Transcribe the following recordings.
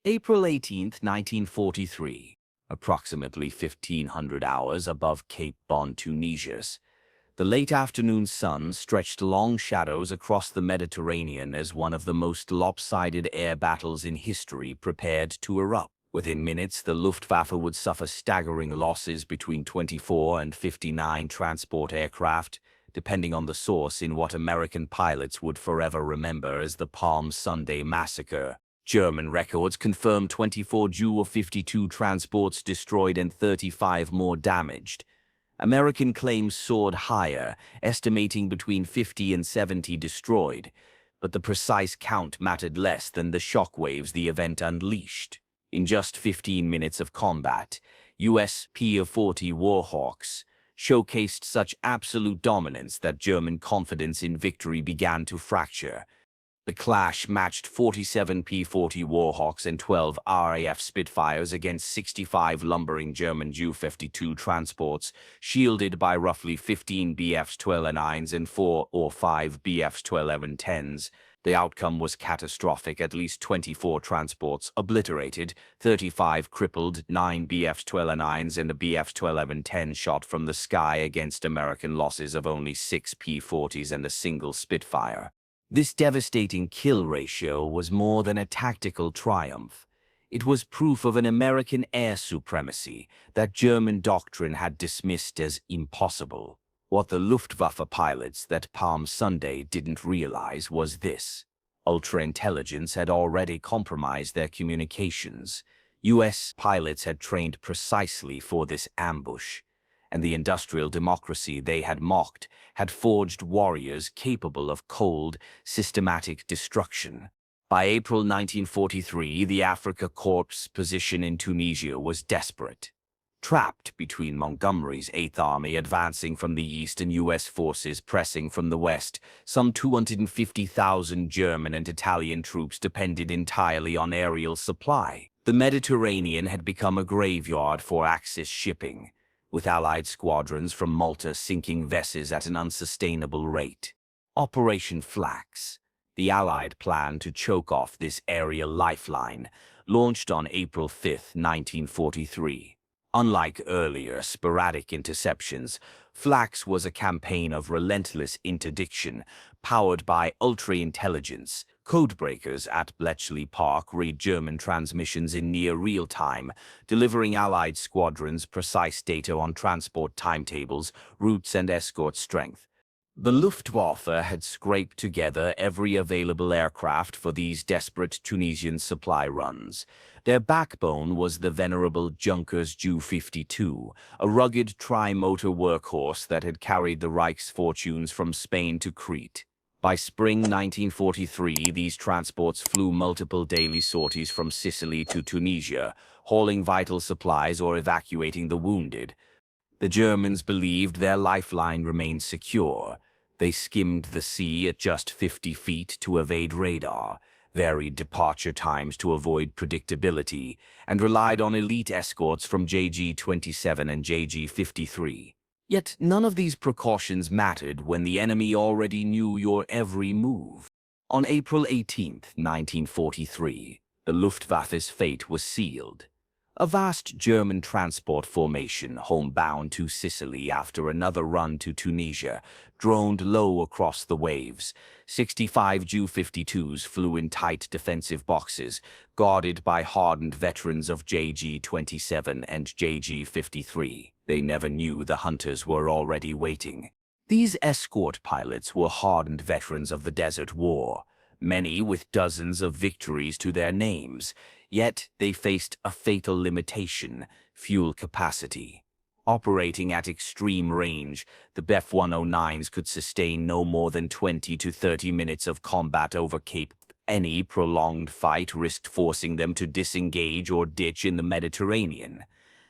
April 18, 1943, approximately 1500 hours above Cape Bon, Tunisia. The late afternoon sun stretched long shadows across the Mediterranean as one of the most lopsided air battles in history prepared to erupt. Within minutes, the Luftwaffe would suffer staggering losses between 24 and 59 transport aircraft, depending on the source, in what American pilots would forever remember as the Palm Sunday Massacre. German records confirm 24 Ju-52 transports destroyed and 35 more damaged. American claims soared higher, estimating between 50 and 70 destroyed, but the precise count mattered less than the shockwaves the event unleashed. In just 15 minutes of combat, U.S. P-40 Warhawks showcased such absolute dominance that German confidence in victory began to fracture. The clash matched 47 P-40 Warhawks and 12 RAF Spitfires against 65 lumbering German Ju-52 transports, shielded by roughly 15 Bf-12-9s and 4 or 5 Bf-12-10s. The outcome was catastrophic: at least 24 transports obliterated, 35 crippled, 9 Bf-12-9s and a Bf-12-10 shot from the sky against American losses of only 6 P-40s and a single Spitfire. This devastating kill ratio was more than a tactical triumph. It was proof of an American air supremacy that German doctrine had dismissed as impossible. What the Luftwaffe pilots that Palm Sunday didn't realize was this: ultra-intelligence had already compromised their communications. U.S. pilots had trained precisely for this ambush, and the industrial democracy they had mocked had forged warriors capable of cold, systematic destruction. By April 1943, the Afrika Korps' position in Tunisia was desperate. Trapped between Montgomery's 8th Army advancing from the east and U.S. forces pressing from the west, some 250,000 German and Italian troops depended entirely on aerial supply. The Mediterranean had become a graveyard for Axis shipping, with Allied squadrons from Malta sinking vessels at an unsustainable rate. Operation Flax, the Allied plan to choke off this aerial lifeline, launched on April 5, 1943. Unlike earlier sporadic interceptions, Flax was a campaign of relentless interdiction, powered by ultra-intelligence. Codebreakers at Bletchley Park read German transmissions in near real time, delivering Allied squadrons precise data on transport timetables, routes, and escort strength. The Luftwaffe had scraped together every available aircraft for these desperate Tunisian supply runs. Their backbone was the venerable Junkers Ju-52, a rugged tri-motor workhorse that had carried the Reich's fortunes from Spain to Crete. By spring 1943, these transports flew multiple daily sorties from Sicily to Tunisia, hauling vital supplies or evacuating the wounded. The Germans believed their lifeline remained secure. They skimmed the sea at just 50 feet to evade radar, varied departure times to avoid predictability, and relied on elite escorts from JG-27 and JG-53. Yet none of these precautions mattered when the enemy already knew your every move. On April 18, 1943, the Luftwaffe's fate was sealed. A vast German transport formation, homebound to Sicily after another run to Tunisia, droned low across the waves. 65 Ju-52s flew in tight defensive boxes, guarded by hardened veterans of JG-27 and JG-53. They never knew the hunters were already waiting. These escort pilots were hardened veterans of the Desert War, many with dozens of victories to their names. Yet they faced a fatal limitation: fuel capacity. Operating at extreme range, the Bf-109s could sustain no more than 20 to 30 minutes of combat over Cape. Any prolonged fight risked forcing them to disengage or ditch in the Mediterranean.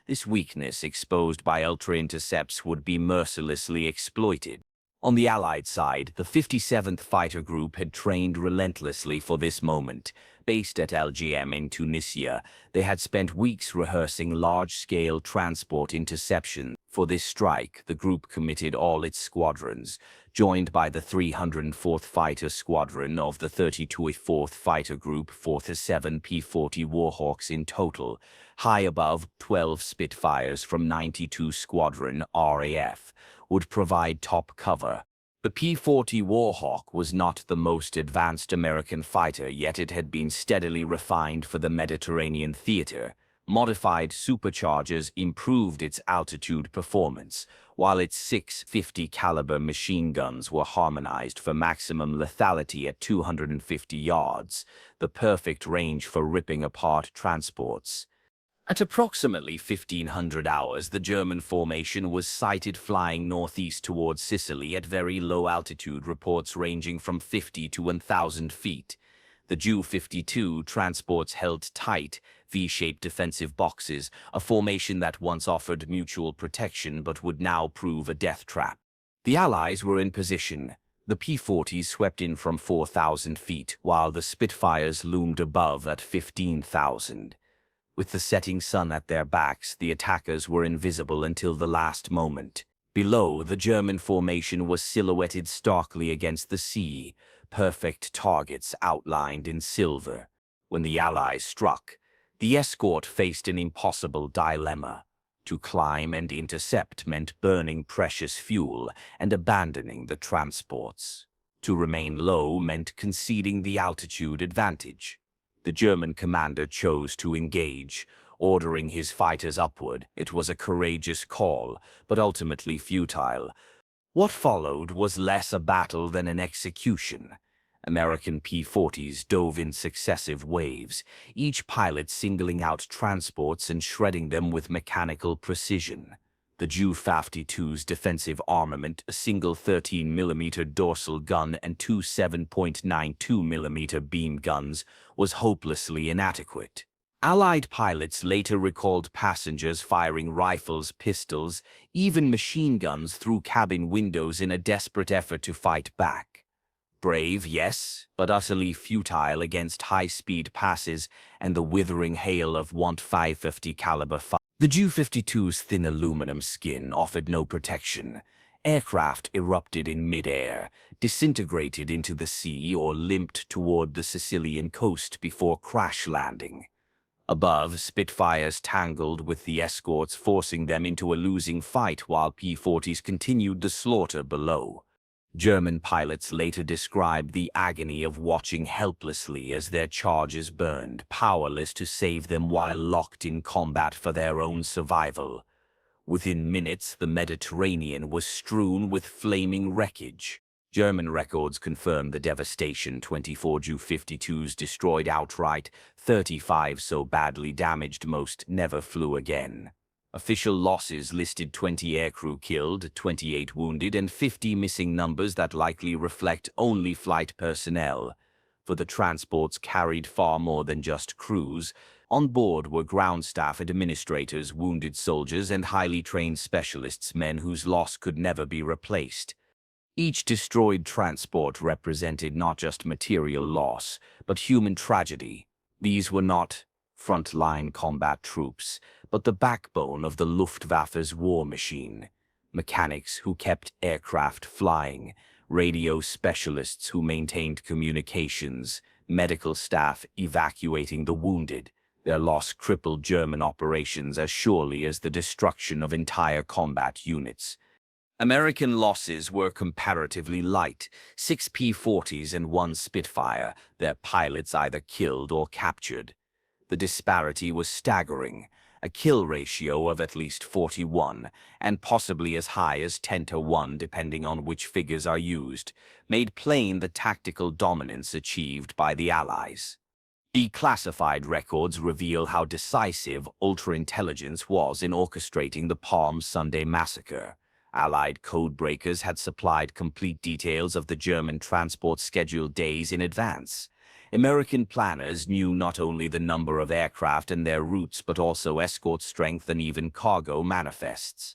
This weakness, exposed by ultra-intercepts, would be mercilessly exploited. On the Allied side, the 57th Fighter Group had trained relentlessly for this moment. Based at LGM in Tunisia, they had spent weeks rehearsing large-scale transport interception. For this strike, the group committed all its squadrons, joined by the 304th Fighter Squadron of the 32nd Fighter Group for the 7 P-40 Warhawks in total, high above 12 Spitfires from 92 Squadron RAF, would provide top cover. The P-40 Warhawk was not the most advanced American fighter, yet it had been steadily refined for the Mediterranean theater. Modified superchargers improved its altitude performance, while its 650 caliber machine guns were harmonized for maximum lethality at 250 yards, the perfect range for ripping apart transports. At approximately 1500 hours, the German formation was sighted flying northeast towards Sicily at very low altitude, reports ranging from 50 to 1,000 feet. The Ju-52 transports held tight, V-shaped defensive boxes, a formation that once offered mutual protection but would now prove a death trap. The Allies were in position. The P-40s swept in from 4,000 feet, while the Spitfires loomed above at 15,000. With the setting sun at their backs, the attackers were invisible until the last moment. Below, the German formation was silhouetted starkly against the sea, perfect targets outlined in silver. When the Allies struck, the escort faced an impossible dilemma. To climb and intercept meant burning precious fuel and abandoning the transports. To remain low meant conceding the altitude advantage. The German commander chose to engage, ordering his fighters upward. It was a courageous call, but ultimately futile. What followed was less a battle than an execution. American P-40s dove in successive waves, each pilot singling out transports and shredding them with mechanical precision. The Ju-52's defensive armament, a single 13mm dorsal gun and two 7.92mm beam guns, was hopelessly inadequate. Allied pilots later recalled passengers firing rifles, pistols, even machine guns through cabin windows in a desperate effort to fight back. Brave, yes, but utterly futile against high-speed passes and the withering hail of 550 caliber fire. The Ju-52's thin aluminum skin offered no protection. Aircraft erupted in mid-air, disintegrated into the sea, or limped toward the Sicilian coast before crash landing. Above, Spitfires tangled with the escorts, forcing them into a losing fight while P-40s continued the slaughter below. German pilots later described the agony of watching helplessly as their charges burned, powerless to save them while locked in combat for their own survival. Within minutes, the Mediterranean was strewn with flaming wreckage. German records confirm the devastation: 24 Ju-52s destroyed outright, 35 so badly damaged most never flew again. Official losses listed 20 aircrew killed, 28 wounded, and 50 missing, numbers that likely reflect only flight personnel. For the transports carried far more than just crews. On board were ground staff, administrators, wounded soldiers, and highly trained specialists, men whose loss could never be replaced. Each destroyed transport represented not just material loss, but human tragedy. These were not front-line combat troops, but the backbone of the Luftwaffe's war machine. Mechanics who kept aircraft flying, radio specialists who maintained communications, medical staff evacuating the wounded. Their loss crippled German operations as surely as the destruction of entire combat units. American losses were comparatively light: 6 P-40s and 1 Spitfire, their pilots either killed or captured. The disparity was staggering, a kill ratio of at least 41, and possibly as high as 10-1 depending on which figures are used, made plain the tactical dominance achieved by the Allies. Declassified records reveal how decisive ultra-intelligence was in orchestrating the Palm Sunday Massacre. Allied codebreakers had supplied complete details of the German transport schedule days in advance. American planners knew not only the number of aircraft and their routes, but also escort strength and even cargo manifests.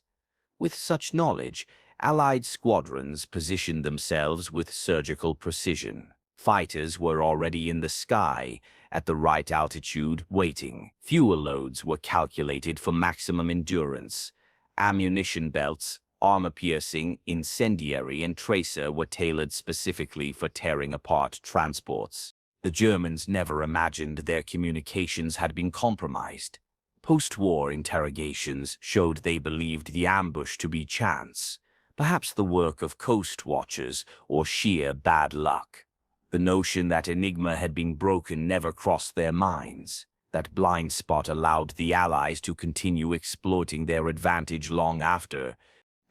With such knowledge, Allied squadrons positioned themselves with surgical precision. Fighters were already in the sky, at the right altitude, waiting. Fuel loads were calculated for maximum endurance. Ammunition belts, armor-piercing, incendiary, and tracer were tailored specifically for tearing apart transports. The Germans never imagined their communications had been compromised. Post-war interrogations showed they believed the ambush to be chance, perhaps the work of coast watchers or sheer bad luck. The notion that Enigma had been broken never crossed their minds. That blind spot allowed the Allies to continue exploiting their advantage long after.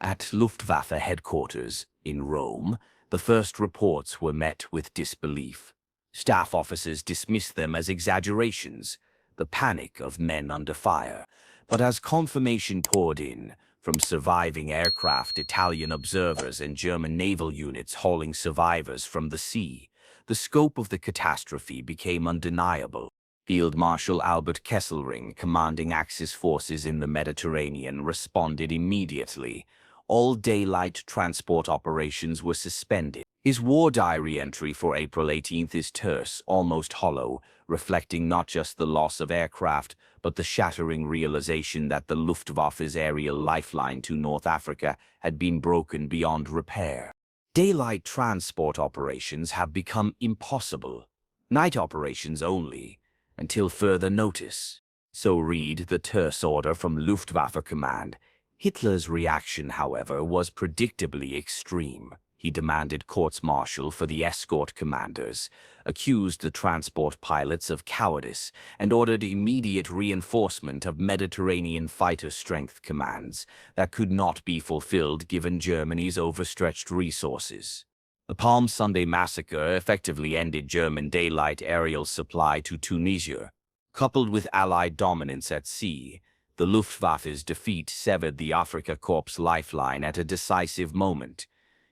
At Luftwaffe headquarters in Rome, the first reports were met with disbelief. Staff officers dismissed them as exaggerations, the panic of men under fire. But as confirmation poured in, from surviving aircraft, Italian observers, and German naval units hauling survivors from the sea, the scope of the catastrophe became undeniable. Field Marshal Albert Kesselring, commanding Axis forces in the Mediterranean, responded immediately. All daylight transport operations were suspended. His war diary entry for April 18th is terse, almost hollow, reflecting not just the loss of aircraft, but the shattering realization that the Luftwaffe's aerial lifeline to North Africa had been broken beyond repair. Daylight transport operations have become impossible. Night operations only, until further notice. So read the terse order from Luftwaffe Command. Hitler's reaction, however, was predictably extreme. He demanded courts-martial for the escort commanders, accused the transport pilots of cowardice, and ordered immediate reinforcement of Mediterranean fighter strength commands that could not be fulfilled given Germany's overstretched resources. The Palm Sunday Massacre effectively ended German daylight aerial supply to Tunisia. Coupled with Allied dominance at sea, the Luftwaffe's defeat severed the Afrika Korps lifeline at a decisive moment.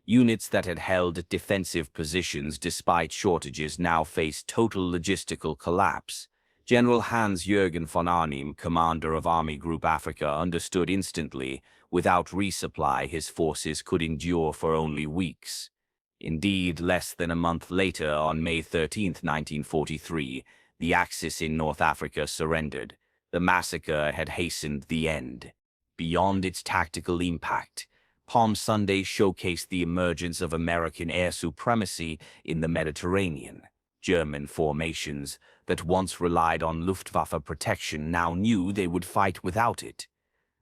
Units that had held defensive positions despite shortages now faced total logistical collapse. General Hans-Jürgen von Arnim, commander of Army Group Africa, understood instantly, without resupply his forces could endure for only weeks. Indeed, less than a month later, on May 13, 1943, the Axis in North Africa surrendered. The massacre had hastened the end. Beyond its tactical impact, Palm Sunday showcased the emergence of American air supremacy in the Mediterranean. German formations that once relied on Luftwaffe protection now knew they would fight without it.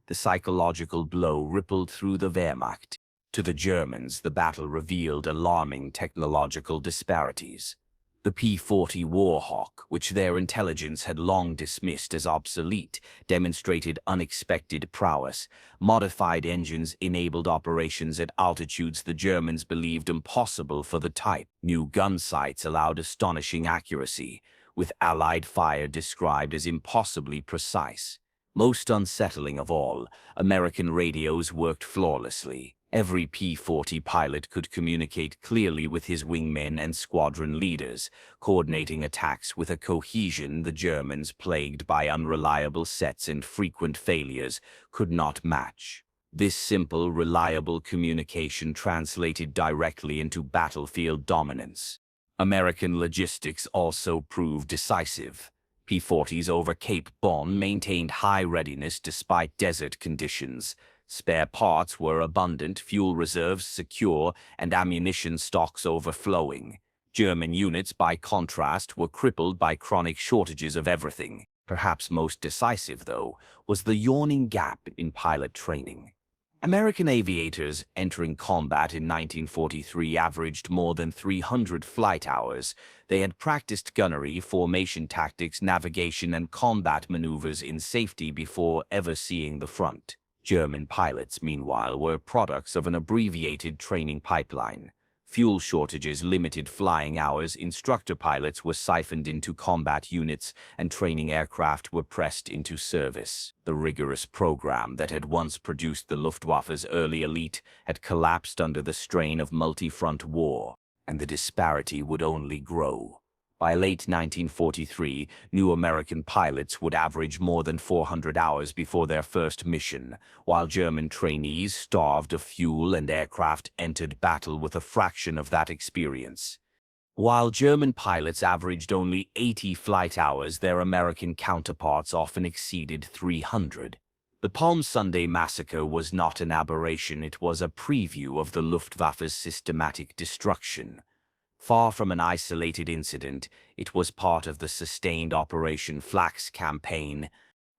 The psychological blow rippled through the Wehrmacht. To the Germans, the battle revealed alarming technological disparities. The P-40 Warhawk, which their intelligence had long dismissed as obsolete, demonstrated unexpected prowess. Modified engines enabled operations at altitudes the Germans believed impossible for the type. New gun sights allowed astonishing accuracy, with Allied fire described as impossibly precise. Most unsettling of all, American radios worked flawlessly. Every P-40 pilot could communicate clearly with his wingmen and squadron leaders, coordinating attacks with a cohesion the Germans, plagued by unreliable sets and frequent failures, could not match. This simple, reliable communication translated directly into battlefield dominance. American logistics also proved decisive. P-40s over Cape Bon maintained high readiness despite desert conditions. Spare parts were abundant, fuel reserves secure, and ammunition stocks overflowing. German units, by contrast, were crippled by chronic shortages of everything. Perhaps most decisive, though, was the yawning gap in pilot training. American aviators entering combat in 1943 averaged more than 300 flight hours. They had practiced gunnery, formation tactics, navigation, and combat maneuvers in safety before ever seeing the front. German pilots, meanwhile, were products of an abbreviated training pipeline. Fuel shortages limited flying hours, instructor pilots were siphoned into combat units, and training aircraft were pressed into service. The rigorous program that had once produced the Luftwaffe's early elite had collapsed under the strain of multi-front war, and the disparity would only grow. By late 1943, new American pilots would average more than 400 hours before their first mission, while German trainees, starved of fuel and aircraft, entered battle with a fraction of that experience. While German pilots averaged only 80 flight hours, their American counterparts often exceeded 300. The Palm Sunday Massacre was not an aberration, it was a preview of the Luftwaffe's systematic destruction. Far from an isolated incident, it was part of the sustained Operation Flax campaign.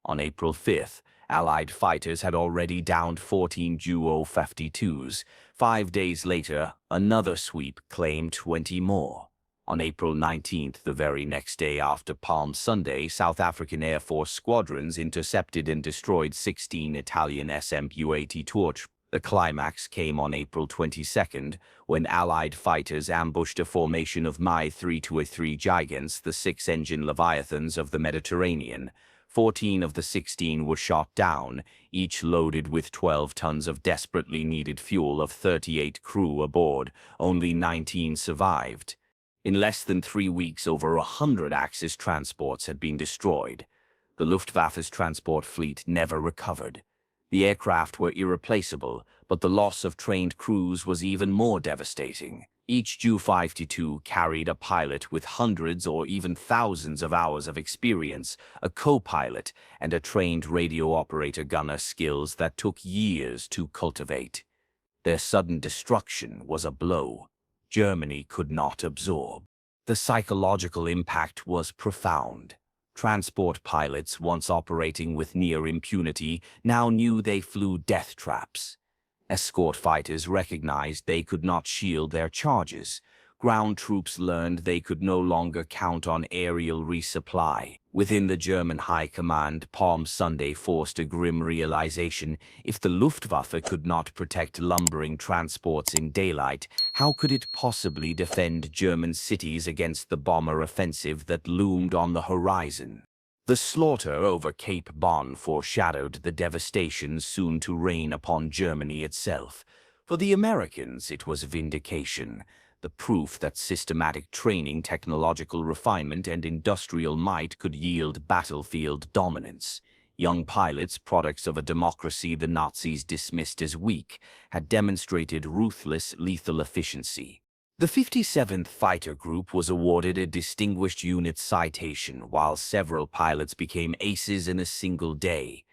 On April 5th, Allied fighters had already downed 14 Ju-52s. 5 days later, another sweep claimed 20 more. On April 19th, the very next day after Palm Sunday, South African Air Force squadrons intercepted and destroyed 16 Italian SMU-80 torch. The climax came on April 22nd, when Allied fighters ambushed a formation of Mi-323 giants, the 6-engine Leviathans of the Mediterranean. 14 of the 16 were shot down, each loaded with 12 tons of desperately needed fuel of 38 crew aboard. Only 19 survived. In less than 3 weeks, over 100 Axis transports had been destroyed. The Luftwaffe's transport fleet never recovered. The aircraft were irreplaceable, but the loss of trained crews was even more devastating. Each Ju-52 carried a pilot with hundreds or even thousands of hours of experience, a co-pilot, and a trained radio operator gunner, skills that took years to cultivate. Their sudden destruction was a blow Germany could not absorb. The psychological impact was profound. Transport pilots, once operating with near impunity, now knew they flew death traps. Escort fighters recognized they could not shield their charges. Ground troops learned they could no longer count on aerial resupply. Within the German High Command, Palm Sunday forced a grim realization: if the Luftwaffe could not protect lumbering transports in daylight, how could it possibly defend German cities against the bomber offensive that loomed on the horizon? The slaughter over Cape Bon foreshadowed the devastation soon to reign upon Germany itself. For the Americans, it was vindication, the proof that systematic training, technological refinement, and industrial might could yield battlefield dominance. Young pilots, products of a democracy the Nazis dismissed as weak, had demonstrated ruthless, lethal efficiency. The 57th Fighter Group was awarded a Distinguished Unit Citation, while several pilots became aces in a single day.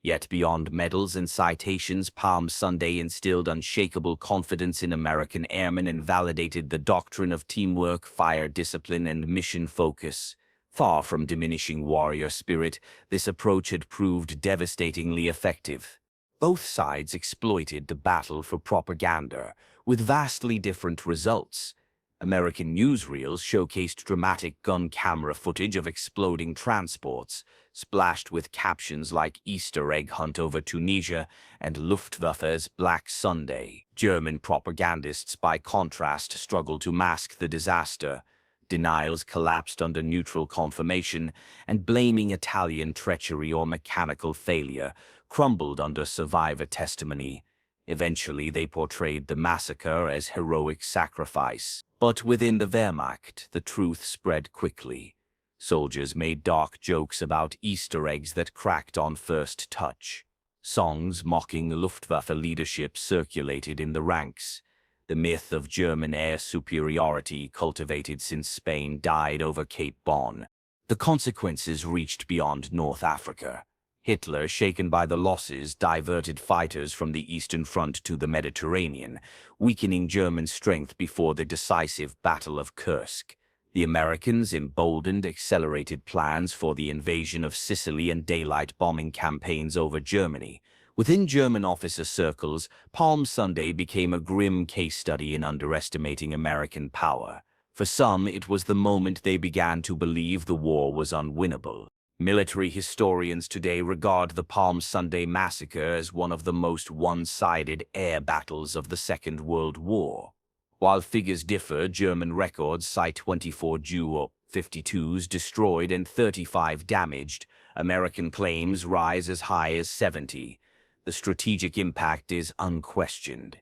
Yet beyond medals and citations, Palm Sunday instilled unshakable confidence in American airmen and validated the doctrine of teamwork, fire discipline, and mission focus. Far from diminishing warrior spirit, this approach had proved devastatingly effective. Both sides exploited the battle for propaganda, with vastly different results. American newsreels showcased dramatic gun camera footage of exploding transports, splashed with captions like "Easter egg hunt over Tunisia" and "Luftwaffe's Black Sunday." German propagandists, by contrast, struggled to mask the disaster. Denials collapsed under neutral confirmation, and blaming Italian treachery or mechanical failure crumbled under survivor testimony. Eventually, they portrayed the massacre as heroic sacrifice. But within the Wehrmacht, the truth spread quickly. Soldiers made dark jokes about Easter eggs that cracked on first touch. Songs mocking Luftwaffe leadership circulated in the ranks. The myth of German air superiority, cultivated since Spain died over Cape Bon. The consequences reached beyond North Africa. Hitler, shaken by the losses, diverted fighters from the Eastern Front to the Mediterranean, weakening German strength before the decisive Battle of Kursk. The Americans, emboldened, accelerated plans for the invasion of Sicily and daylight bombing campaigns over Germany. Within German officer circles, Palm Sunday became a grim case study in underestimating American power. For some, it was the moment they began to believe the war was unwinnable. Military historians today regard the Palm Sunday Massacre as one of the most one-sided air battles of the Second World War. While figures differ, German records cite 24 Ju-52s destroyed and 35 damaged. American claims rise as high as 70. The strategic impact is unquestioned.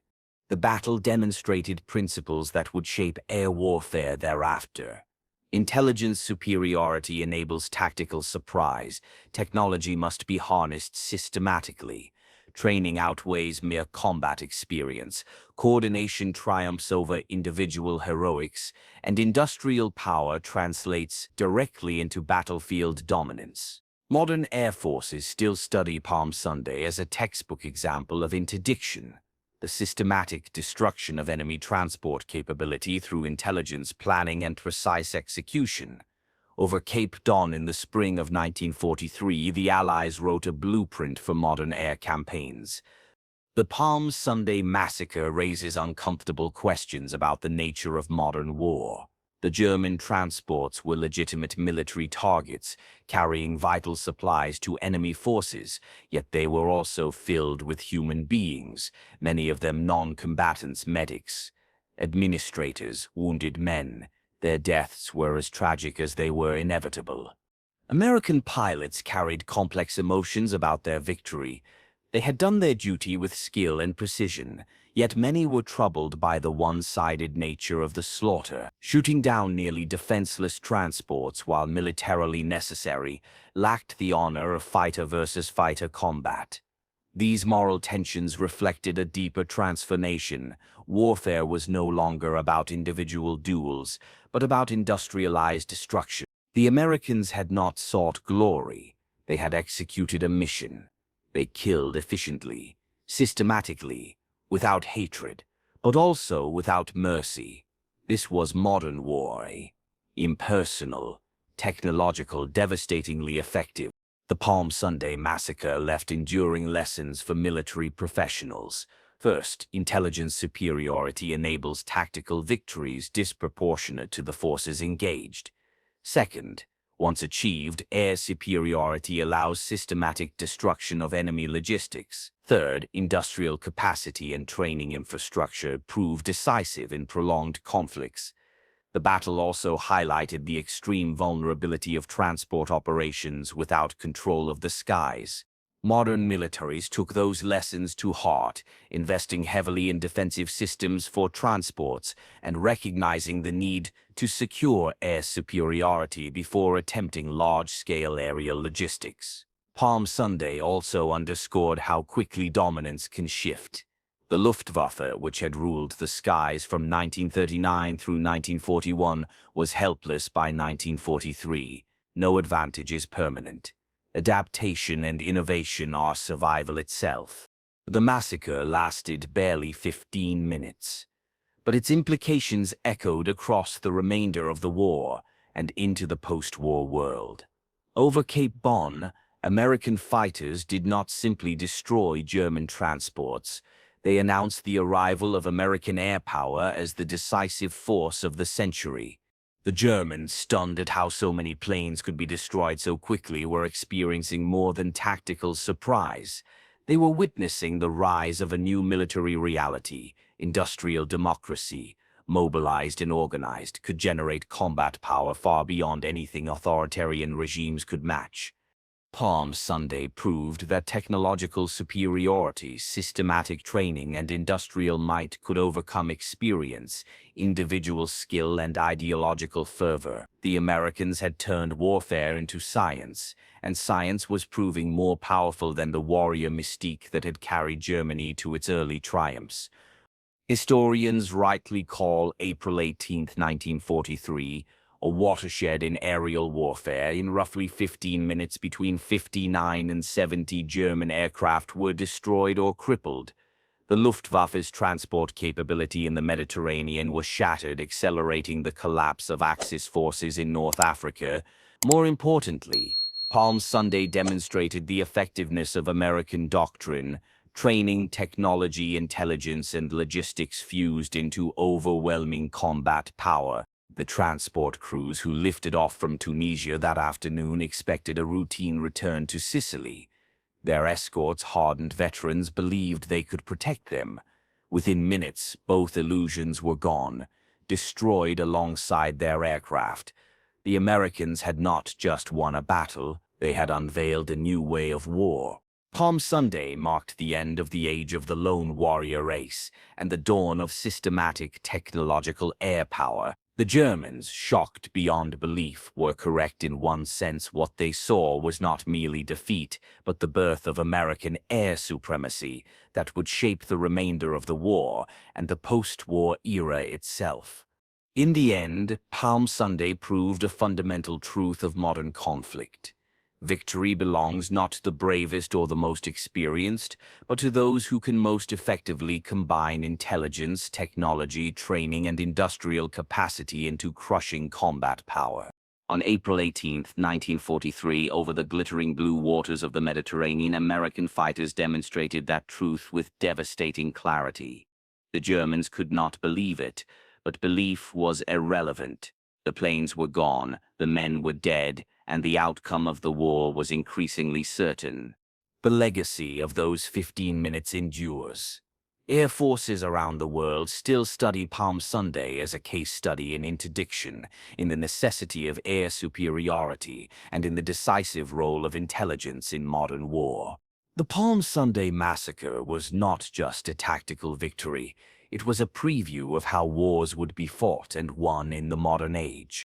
The battle demonstrated principles that would shape air warfare thereafter. Intelligence superiority enables tactical surprise. Technology must be harnessed systematically. Training outweighs mere combat experience, coordination triumphs over individual heroics, and industrial power translates directly into battlefield dominance. Modern air forces still study Palm Sunday as a textbook example of interdiction, the systematic destruction of enemy transport capability through intelligence planning and precise execution. Over Cape Don in the spring of 1943, the Allies wrote a blueprint for modern air campaigns. The Palm Sunday Massacre raises uncomfortable questions about the nature of modern war. The German transports were legitimate military targets, carrying vital supplies to enemy forces, yet they were also filled with human beings, many of them non-combatants, medics, administrators, wounded men. Their deaths were as tragic as they were inevitable. American pilots carried complex emotions about their victory. They had done their duty with skill and precision, yet many were troubled by the one-sided nature of the slaughter. Shooting down nearly defenseless transports, while militarily necessary, lacked the honor of fighter versus fighter combat. These moral tensions reflected a deeper transformation. Warfare was no longer about individual duels, but about industrialized destruction. The Americans had not sought glory. They had executed a mission. They killed efficiently, systematically, without hatred, but also without mercy. This was modern war, impersonal, technological, devastatingly effective. The Palm Sunday Massacre left enduring lessons for military professionals. First, intelligence superiority enables tactical victories disproportionate to the forces engaged. Second, once achieved, air superiority allows systematic destruction of enemy logistics. Third, industrial capacity and training infrastructure prove decisive in prolonged conflicts. The battle also highlighted the extreme vulnerability of transport operations without control of the skies. Modern militaries took those lessons to heart, investing heavily in defensive systems for transports and recognizing the need to secure air superiority before attempting large-scale aerial logistics. Palm Sunday also underscored how quickly dominance can shift. The Luftwaffe, which had ruled the skies from 1939 through 1941, was helpless by 1943. No advantage is permanent. Adaptation and innovation are survival itself. The massacre lasted barely 15 minutes, but its implications echoed across the remainder of the war and into the post-war world. Over Cape Bon, American fighters did not simply destroy German transports. They announced the arrival of American air power as the decisive force of the century. The Germans, stunned at how so many planes could be destroyed so quickly, were experiencing more than tactical surprise. They were witnessing the rise of a new military reality. Industrial democracy, mobilized and organized, could generate combat power far beyond anything authoritarian regimes could match. Palm Sunday proved that technological superiority, systematic training, and industrial might could overcome experience, individual skill, and ideological fervor. The Americans had turned warfare into science, and science was proving more powerful than the warrior mystique that had carried Germany to its early triumphs. Historians rightly call April 18, 1943, a watershed in aerial warfare. In roughly 15 minutes, between 59 and 70 German aircraft were destroyed or crippled. The Luftwaffe's transport capability in the Mediterranean was shattered, accelerating the collapse of Axis forces in North Africa. More importantly, Palm Sunday demonstrated the effectiveness of American doctrine. Training, technology, intelligence, and logistics fused into overwhelming combat power. The transport crews who lifted off from Tunisia that afternoon expected a routine return to Sicily. Their escorts, hardened veterans, believed they could protect them. Within minutes, both illusions were gone, destroyed alongside their aircraft. The Americans had not just won a battle, they had unveiled a new way of war. Palm Sunday marked the end of the age of the lone warrior race and the dawn of systematic technological air power. The Germans, shocked beyond belief, were correct in one sense. What they saw was not merely defeat, but the birth of American air supremacy that would shape the remainder of the war and the post-war era itself. In the end, Palm Sunday proved a fundamental truth of modern conflict. Victory belongs not to the bravest or the most experienced, but to those who can most effectively combine intelligence, technology, training, and industrial capacity into crushing combat power. On April 18, 1943, over the glittering blue waters of the Mediterranean, American fighters demonstrated that truth with devastating clarity. The Germans could not believe it, but belief was irrelevant. The planes were gone, the men were dead, and the outcome of the war was increasingly certain. The legacy of those 15 minutes endures. Air forces around the world still study Palm Sunday as a case study in interdiction, in the necessity of air superiority, and in the decisive role of intelligence in modern war. The Palm Sunday Massacre was not just a tactical victory. It was a preview of how wars would be fought and won in the modern age.